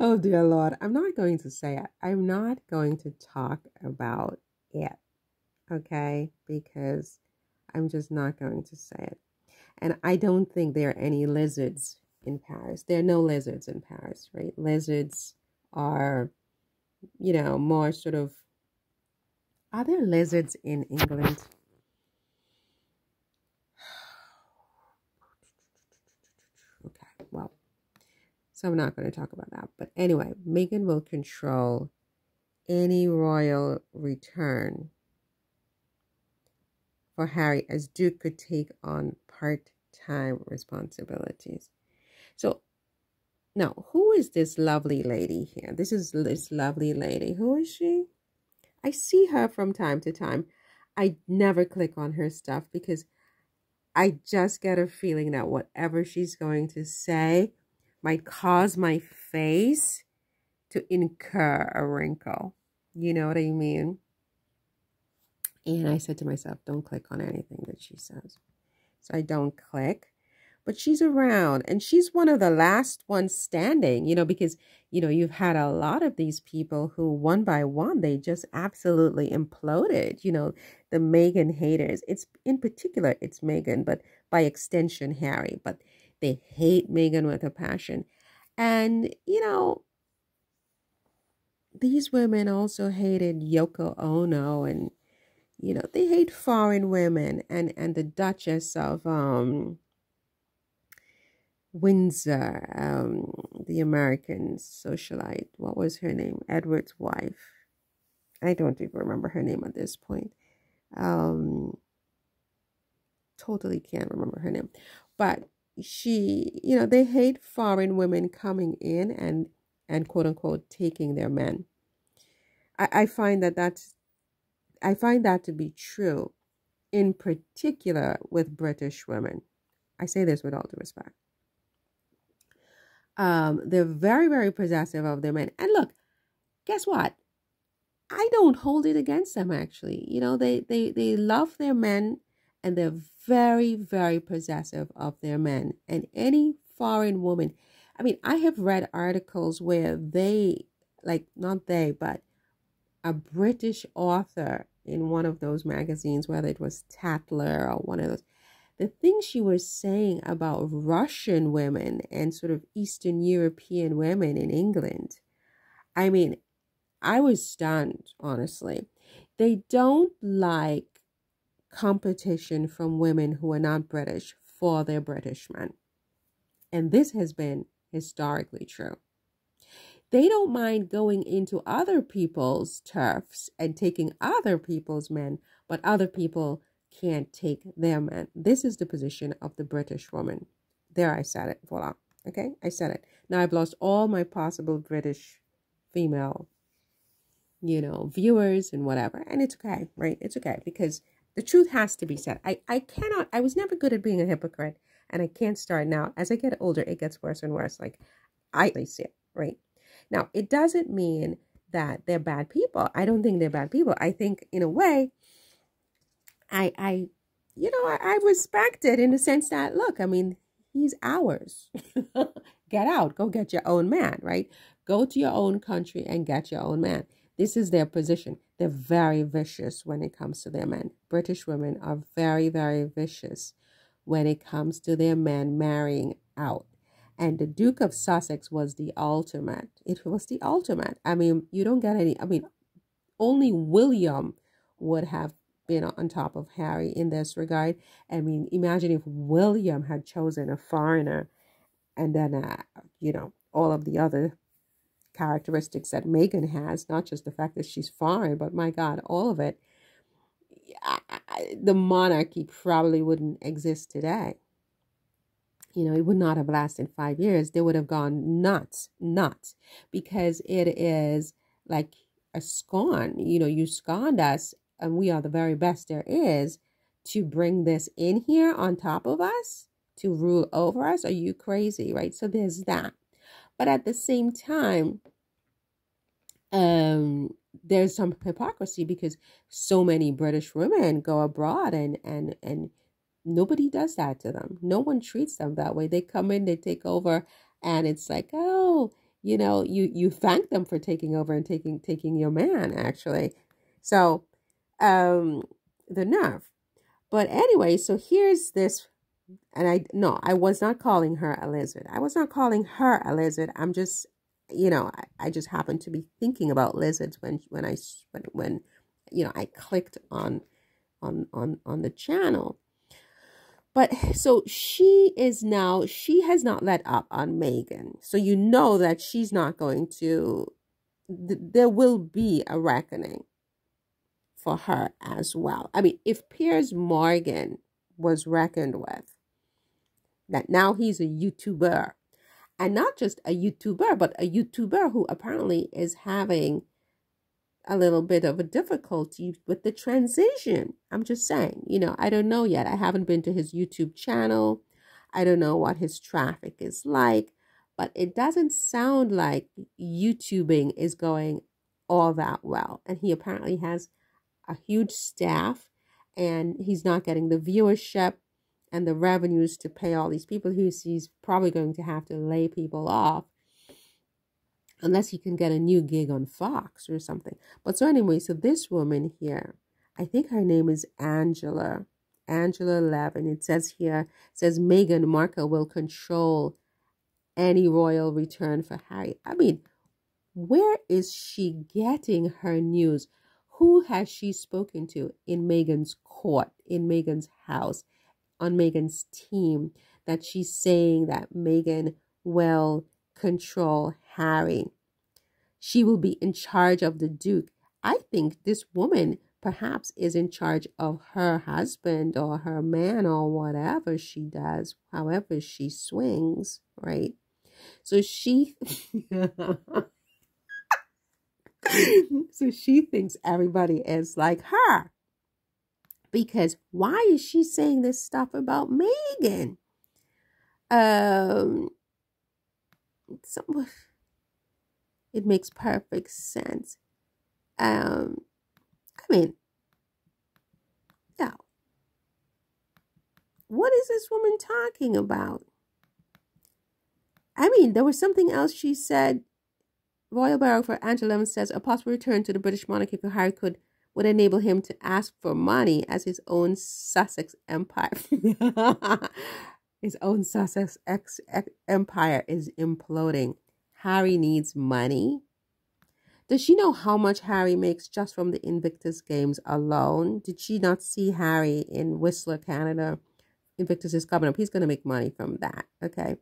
Oh dear Lord, I'm not going to say it. I'm not going to talk about it, okay? Because I'm just not going to say it. And I don't think there are any lizards in Paris. There are no lizards in Paris, right? Lizards are, more sort of. Are there lizards in England? Okay, well, so I'm not going to talk about that. But anyway, Meghan will control any royal return for Harry, as Duke could take on part-time responsibilities. So now, who is this lovely lady here? This is this lovely lady. Who is she? I see her from time to time. I never click on her stuff because I just get a feeling that whatever she's going to say might cause my face to incur a wrinkle. You know what I mean? And I said to myself, don't click on anything that she says. So I don't click. But she's around, and she's one of the last ones standing, because, you've had a lot of these people who one by one, they just absolutely imploded, the Meghan haters. It's in particular, it's Meghan, but by extension, Harry, but they hate Meghan with a passion. And, these women also hated Yoko Ono, and, they hate foreign women, and the Duchess of, Windsor, the American socialite. What was her name? Edward's wife. I don't even remember her name at this point. Totally can't remember her name. But she, they hate foreign women coming in and quote unquote taking their men. I find that to be true, in particular with British women. I say this with all due respect. They're very, very possessive of their men. And look, guess what? I don't hold it against them, actually. They love their men, and they're very, very possessive of their men. And any foreign woman, I have read articles where not they, but a British author in one of those magazines, whether it was Tatler or one of those, the things she was saying about Russian women and sort of Eastern European women in England, I was stunned, honestly. They don't like competition from women who are not British for their British men. And this has been historically true. They don't mind going into other people's turfs and taking other people's men, but other people can't take their men. This is the position of the British woman. There, I said it. Voila. Okay, I said it. Now I've lost all my possible British female, viewers and whatever. And it's okay, right? It's okay, because the truth has to be said. I was never good at being a hypocrite, and I can't start now. As I get older, it gets worse and worse. Like, I see it, right? Now, it doesn't mean that they're bad people. I don't think they're bad people. I think, in a way, I respect it in the sense that, look, he's ours. Get out. Go get your own man, right? Go to your own country and get your own man. This is their position. They're very vicious when it comes to their men. British women are very, very vicious when it comes to their men marrying out. And the Duke of Sussex was the ultimate. It was the ultimate. You don't get any. Only William would have been on top of Harry in this regard. Imagine if William had chosen a foreigner, and then, all of the other characteristics that Meghan has, not just the fact that she's foreign, but my God, all of it. The monarchy probably wouldn't exist today. It would not have lasted 5 years. They would have gone nuts, because it is like a scorn. You scorned us, and we are the very best there is, to bring this in here on top of us, to rule over us. Are you crazy, right? So there's that. But at the same time, there's some hypocrisy, because so many British women go abroad and Nobody does that to them. No one treats them that way. They come in, they take over, and it's like, oh, you thank them for taking over and taking your man, actually. So, the nerve. But anyway, so here's this, and I was not calling her a lizard. I was not calling her a lizard. I'm just, I just happened to be thinking about lizards when I clicked on the channel. But so she has not let up on Meghan. So you know that she's not going to, there will be a reckoning for her as well. I mean, if Piers Morgan was reckoned with, that now he's a YouTuber, and not just a YouTuber, but a YouTuber who apparently is having a little bit of a difficulty with the transition. I'm just saying, I don't know yet. I haven't been to his YouTube channel. I don't know what his traffic is like, but it doesn't sound like YouTubing is going all that well. And he apparently has a huge staff, and he's not getting the viewership and the revenues to pay all these people. He's probably going to have to lay people off, unless he can get a new gig on Fox or something. But so anyway, so this woman here, I think her name is Angela Levin. It says Meghan Markle will control any royal return for Harry. I mean, where is she getting her news? Who has she spoken to in Meghan's court, in Meghan's house, on Meghan's team, that she's saying that Meghan will control Harry? She will be in charge of the Duke. I think this woman perhaps is in charge of her husband or her man or whatever she does, however she swings, right? So she thinks everybody is like her. Because why is she saying this stuff about Meghan? It makes perfect sense. I mean, yeah. What is this woman talking about? I mean, there was something else she said. Royal biographer Angela Levin says a possible return to the British monarchy for Harry would enable him to ask for money as his own Sussex empire. His own Sussex empire is imploding. Harry needs money. Does she know how much Harry makes just from the Invictus Games alone? Did she not see Harry in Whistler, Canada? Invictus is coming up. He's going to make money from that, okay?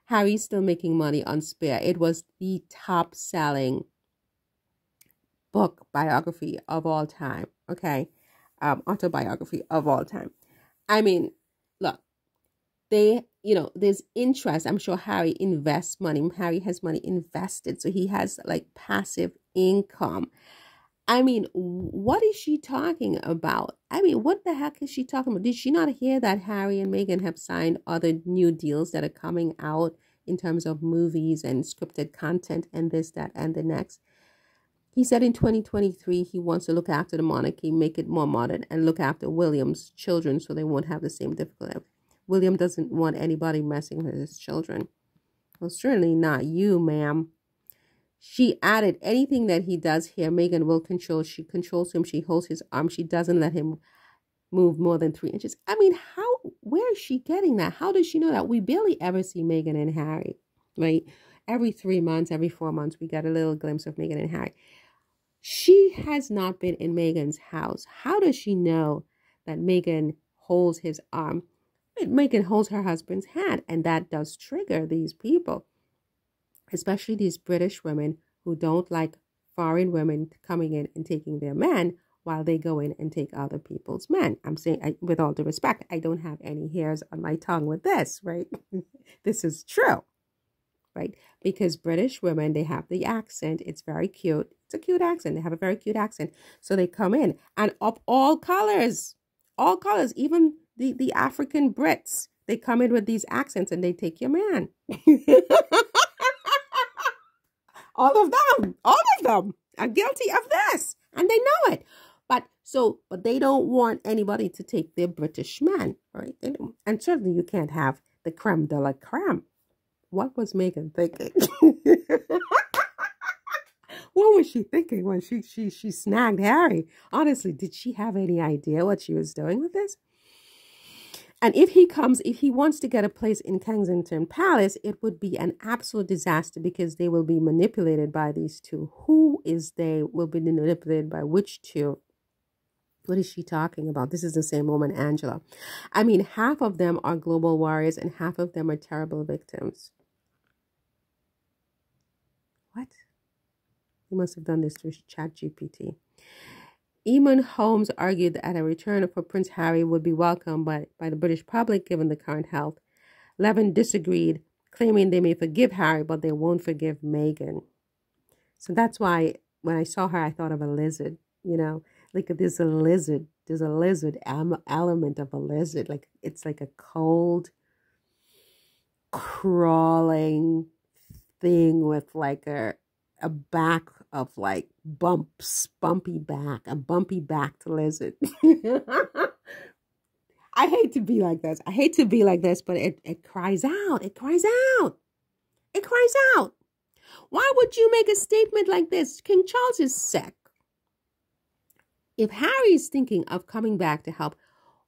Harry's still making money on Spare. It was the top-selling book biography of all time, okay? Autobiography of all time. I mean, look, there's interest. I'm sure Harry invests money. Harry has money invested, so he has like passive income. I mean, what is she talking about? I mean, what the heck is she talking about? Did she not hear that Harry and Meghan have signed other new deals that are coming out in terms of movies and scripted content and this, that, and the next? He said in 2023, he wants to look after the monarchy, make it more modern, and look after William's children so they won't have the same difficulty. William doesn't want anybody messing with his children. Well, certainly not you, ma'am. She added, anything that he does here, Meghan will control. She controls him. She holds his arm. She doesn't let him move more than 3 inches. I mean, where is she getting that? How does she know that? We barely ever see Meghan and Harry, right? Every 3 months, every 4 months, we get a little glimpse of Meghan and Harry. She has not been in Meghan's house. How does she know that Meghan holds his arm? Meghan holds her husband's hand, and that does trigger these people, especially these British women who don't like foreign women coming in and taking their men while they go in and take other people's men. I'm saying, with all due respect, I don't have any hairs on my tongue with this, right? This is true, right? Because British women, they have the accent. It's very cute. It's a cute accent. They have a very cute accent. So they come in and up all colors, even the African Brits. They come in with these accents and they take your man. All of them are guilty of this, and they know it. But So, but they don't want anybody to take their British man, right? They don't, and certainly you can't have the creme de la creme. What was Meghan thinking? What was she thinking when she snagged Harry? Honestly, did she have any idea what she was doing with this? And if he wants to get a place in Kensington Palace, it would be an absolute disaster because they will be manipulated by these two. Who is they? Will be manipulated by which two? What is she talking about? This is the same woman, Angela. I mean, half of them are global warriors and half of them are terrible victims. What? You must have done this through ChatGPT. Eamon Holmes argued that a return for Prince Harry would be welcomed by the British public given the current health. Levin disagreed, claiming they may forgive Harry, but they won't forgive Meghan. So that's why when I saw her, I thought of a lizard, you know, like there's a lizard element of a lizard. Like it's like a cold, crawling thing with like a back of like bumpy backed lizard. I hate to be like this. But it cries out. It cries out. It cries out. Why would you make a statement like this? King Charles is sick. If Harry is thinking of coming back to help,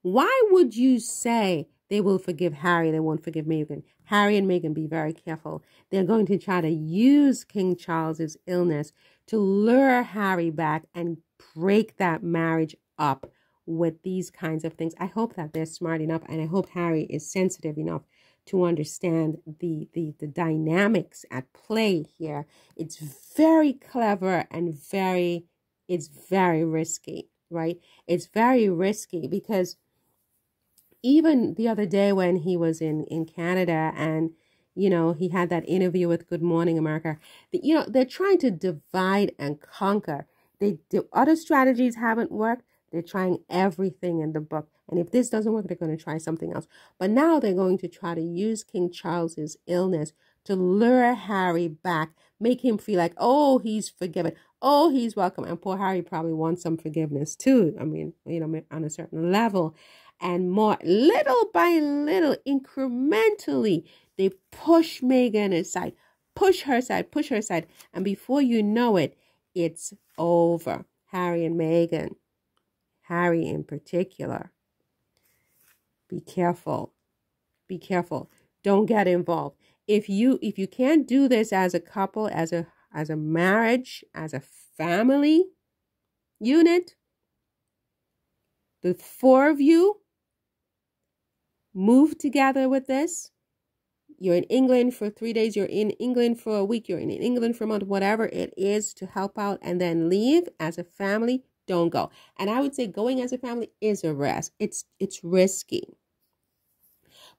why would you say they will forgive Harry, they won't forgive Meghan? Harry and Meghan, be very careful. They're going to try to use King Charles's illness to lure Harry back and break that marriage up with these kinds of things. I hope that they're smart enough, and I hope Harry is sensitive enough to understand the dynamics at play here. It's very clever and it's very risky, right? It's very risky because even the other day when he was in Canada and, you know, he had that interview with Good Morning America, you know, they're trying to divide and conquer. The other strategies haven't worked. They're trying everything in the book. And if this doesn't work, they're going to try something else. But now they're going to try to use King Charles's illness to lure Harry back, make him feel like, oh, he's forgiven. Oh, he's welcome. And poor Harry probably wants some forgiveness too. I mean, you know, on a certain level. And more, little by little, incrementally, they push Meghan aside, push her aside. And before you know it, it's over. Harry and Meghan, Harry in particular. Be careful. Be careful. Don't get involved. If you can't do this as a couple, as a marriage, as a family unit, the four of you move together with this. You're in England for 3 days, you're in England for a week, you're in England for a month, whatever it is to help out, and then leave as a family. Don't go. And I would say going as a family is a risk. It's risky.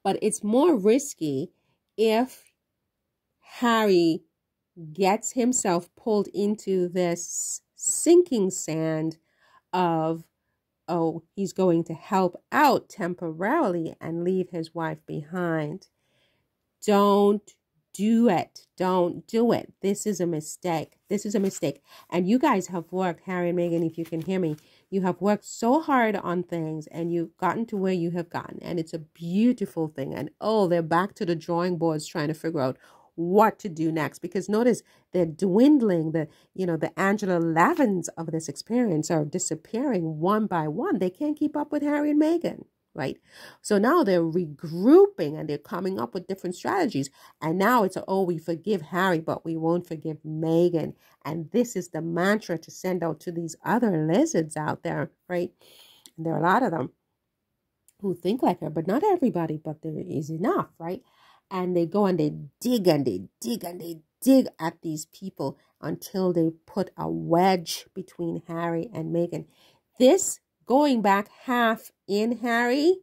But it's more risky if Harry gets himself pulled into this sinking sand of, oh, he's going to help out temporarily and leave his wife behind. Don't do it. Don't do it. This is a mistake. This is a mistake. And you guys have worked, Harry and Meghan, if you can hear me, you have worked so hard on things and you've gotten to where you have gotten. And it's a beautiful thing. And oh, they're back to the drawing boards trying to figure out what to do next. Because notice they're dwindling. The Angela Levins of this experience are disappearing one by one. They can't keep up with Harry and Meghan. Right? So now they're regrouping and they're coming up with different strategies. And now it's, oh, we forgive Harry, but we won't forgive Meghan. And this is the mantra to send out to these other lizards out there, right? And there are a lot of them who think like her, but not everybody, but there is enough, right? And they go and they dig and they dig and they dig at these people until they put a wedge between Harry and Meghan. This going back half in Harry,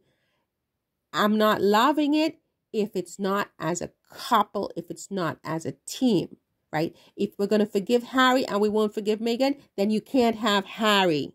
I'm not loving it if it's not as a couple, if it's not as a team, right? If we're going to forgive Harry and we won't forgive Meghan, then you can't have Harry.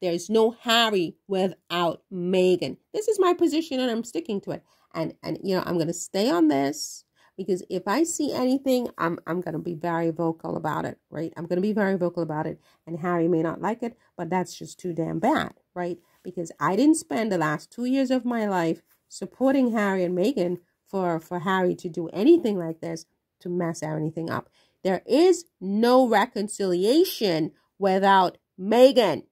There's no Harry without Meghan. This is my position and I'm sticking to it. And you know, I'm going to stay on this because if I see anything, I'm going to be very vocal about it, right? I'm going to be very vocal about it, and Harry may not like it, but that's just too damn bad, right? Because I didn't spend the last 2 years of my life supporting Harry and Meghan for Harry to do anything like this, to mess anything up. There is no reconciliation without Meghan.